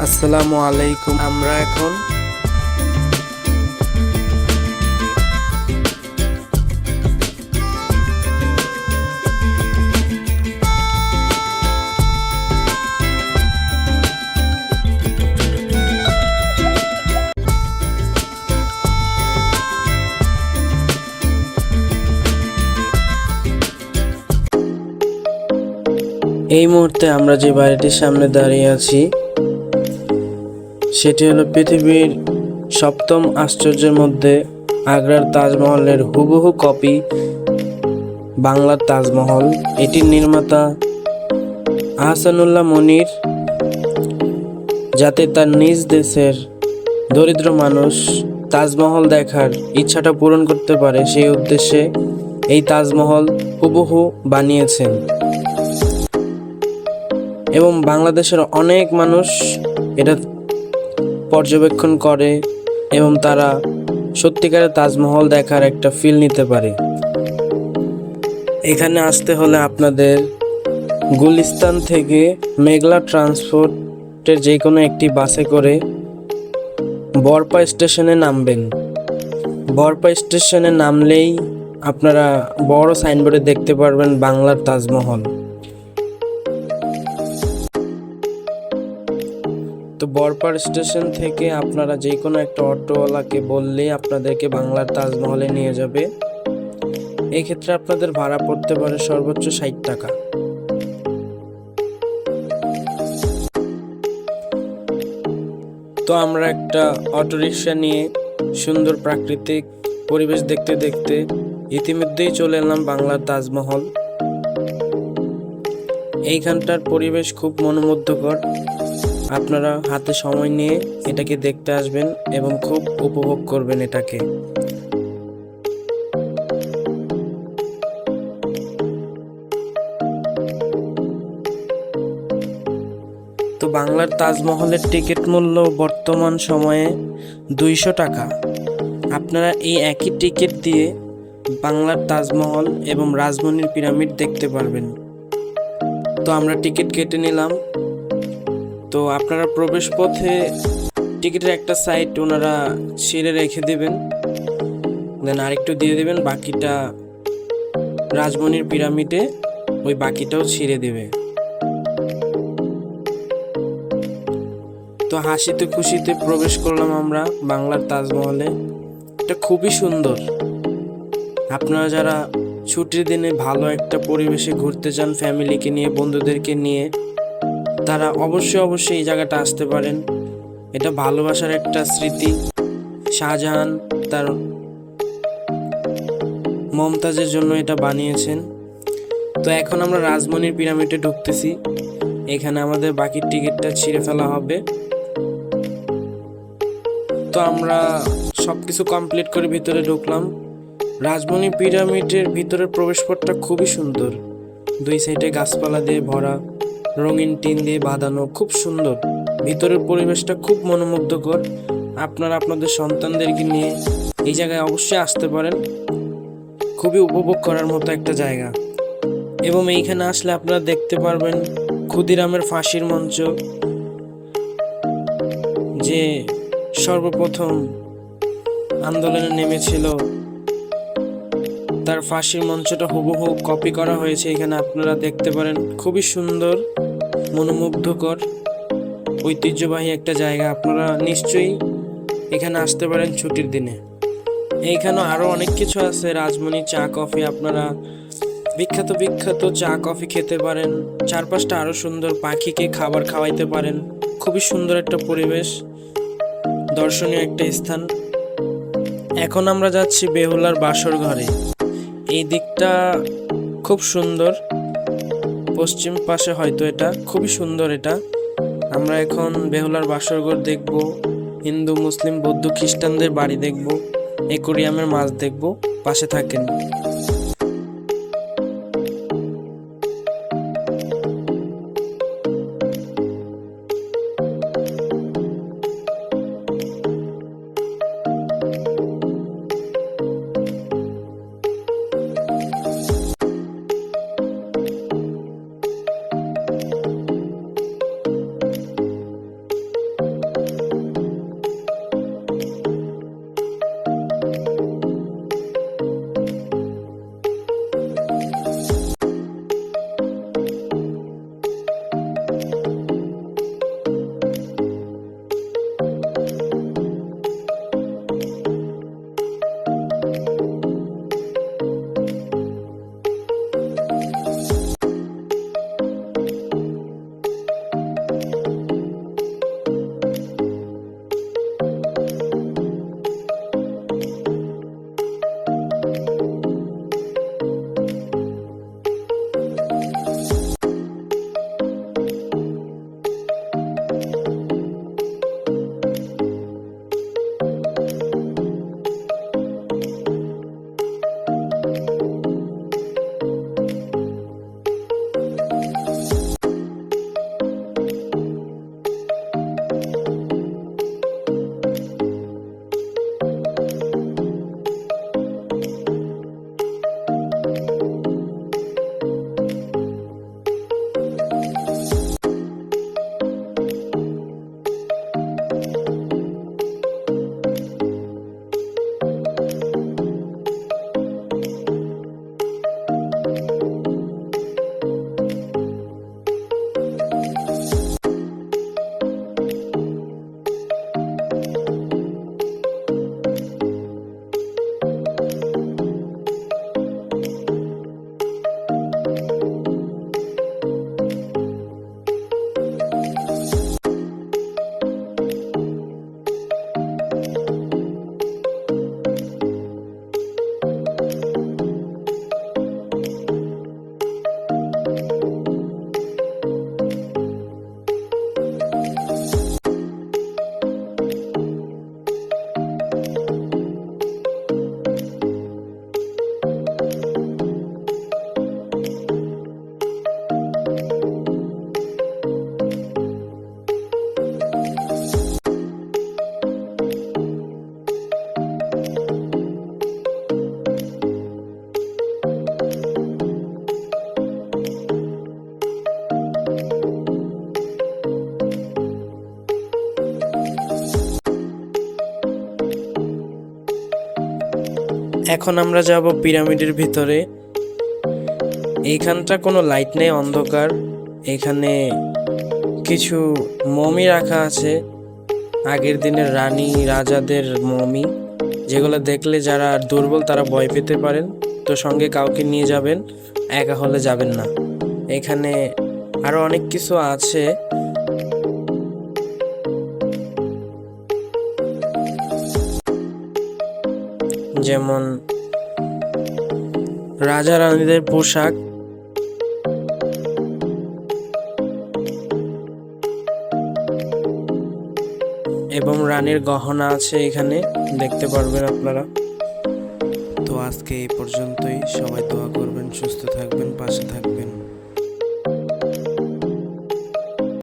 আসসালামু আলাইকুম। আমরা এখন এই মুহূর্তে আমরা যে বাড়িটির সামনে দাঁড়িয়ে আছি সেটি হলো পৃথিবীর সপ্তম আশ্চর্যের মধ্যে আগ্রার তাজমহলের হুবহু কপি বাংলার তাজমহল। এটির নির্মাতা আহসানুল্লাহ মনির, যাতে তার নিজ দেশের দরিদ্র মানুষ তাজমহল দেখার ইচ্ছাটা পূরণ করতে পারে সেই উদ্দেশ্যে এই তাজমহল হুবহু বানিয়েছেন। এবং বাংলাদেশের অনেক মানুষ এটা পর্যবেক্ষণ করে এবং তারা সত্যিকারের তাজমহল দেখার একটা ফিল নিতে পারে। এখানে আসতে হলে আপনাদের গুলিস্তান থেকে মেঘলা ট্রান্সপোর্টের যে কোনো একটি বাসে করে বরপা স্টেশনে নামবেন। বরপা স্টেশনে নামলেই আপনারা বড় সাইনবোর্ডে দেখতে পারবেন বাংলার তাজমহল। তো বরপার স্টেশন থেকে আপনারা যে কোনো একটা অটোওয়ালাকে বললেই আপনাদেরকে বাংলার তাজমহলে নিয়ে যাবে। এই ক্ষেত্রে আপনাদের ভাড়া পড়তে পারে সর্বোচ্চ 60 টাকা। তো আমরা একটা অটোরিকশা নিয়ে সুন্দর প্রাকৃতিক পরিবেশ দেখতে দেখতে ইতিমধ্যেই চলে এলাম বাংলার তাজমহল। এইখানটার পরিবেশ খুব মনোমুগ্ধকর। আপনারা হাতে সময় নিয়ে এটাকে দেখতে আসবেন এবং খুব উপভোগ করবেন এটাকে। তো বাংলার তাজমহলের টিকিট মূল্য বর্তমান সময়ে 200 টাকা। আপনারা এই একই টিকিট দিয়ে বাংলার তাজমহল এবং রাজমণির পিরামিড দেখতে পারবেন। তো আমরা টিকিট কেটে নিলাম। তো আপনারা প্রবেশ পথে টিকিটের একটা সাইড ওনারা ছিঁড়ে রেখে দেবেন, দেন আরেকটু দিয়ে দেবেন, বাকিটা রাজমণির পিরামিডে ওই বাকিটাও ছিঁড়ে দেবে। তো হাসিতে খুশিতে প্রবেশ করলাম আমরা বাংলার তাজমহলে। এটা খুবই সুন্দর। আপনারা যারা ছুটির দিনে ভালো একটা পরিবেশে ঘুরতে চান ফ্যামিলিকে নিয়ে, বন্ধুদেরকে নিয়ে, তারা অবশ্যই এই জায়গাটা আসতে পারেন। এটা ভালোবাসার একটা স্মৃতি। শাহজাহান তার মমতাজের জন্য এটা বানিয়েছেন। তো এখন আমরা রাজমণির পিরামিডে ঢুকতেছি। এখানে আমাদের বাকি টিকিটটা ছিঁড়ে ফেলা হবে। তো আমরা সবকিছু কমপ্লিট করে ভিতরে ঢুকলাম। রাজমণি পিরামিডের ভিতরের প্রবেশপথটা খুবই সুন্দর। দুই সাইডে গাছপালা দিয়ে ভরা, রঙিন টিন দিয়ে বাঁধানো, খুব সুন্দর। ভিতরের পরিবেশটা খুব মনোমুগ্ধকর। আপনারা আপনাদের সন্তানদেরকে নিয়ে এই জায়গায় অবশ্যই আসতে পারেন। খুবই উপভোগ করার মতো একটা জায়গা। এবং এইখানে আসলে আপনারা দেখতে পারবেন ক্ষুদিরামের ফাঁসির মঞ্চ, যে সর্বপ্রথম আন্দোলনে নেমেছিল, তার ফাঁসির মঞ্চটা হুবহু কপি করা হয়েছে। এখানে আপনারা দেখতে পারেন। খুবই সুন্দর, মনোমুগ্ধকর, ঐতিহ্যবাহী একটা জায়গা। আপনারা নিশ্চয়ই এখানে আসতে পারেন ছুটির দিনে। এইখানে আরো অনেক কিছু আছে, রাজমণি চা কফি, আপনারা বিখ্যাত চা কফি খেতে পারেন। চারপাশটা আরো সুন্দর, পাখিকে খাবার খাওয়াইতে পারেন। খুবই সুন্দর একটা পরিবেশ, দর্শনীয় একটা স্থান। এখন আমরা যাচ্ছি বেহুলার বাসর ঘরে। এই দিকটা খুব সুন্দর, পশ্চিম পাশে হয়তো এটা, খুবই সুন্দর এটা। আমরা এখন বেহুলার বাসর ঘর দেখব, হিন্দু মুসলিম বৌদ্ধ খ্রিস্টানদের বাড়ি দেখব, অ্যাকোয়ারিয়ামের মাছ দেখব। পাশে থাকেন। এখন আমরা যাব পিরামিডের ভিতরে। এইখানটা কোনো লাইট নেই, অন্ধকার। এখানে কিছু মমি রাখা আছে, আগের দিনের রানী রাজাদের মমি, যেগুলো দেখলে যারা দুর্বল তারা ভয় পেতে পারেন। তো সঙ্গে কাউকে নিয়ে যাবেন, একা হলে যাবেন না। এখানে আরো অনেক কিছু আছে। যেমন রাজা রানীদের পোশাক, এবং রানীর গহনা আছে এখানে, দেখতে পারবেন আপনারা। তো আজকে এই পর্যন্তই। সবাই দোয়া করবেন, সুস্থ থাকবেন, পাশে থাকবেন।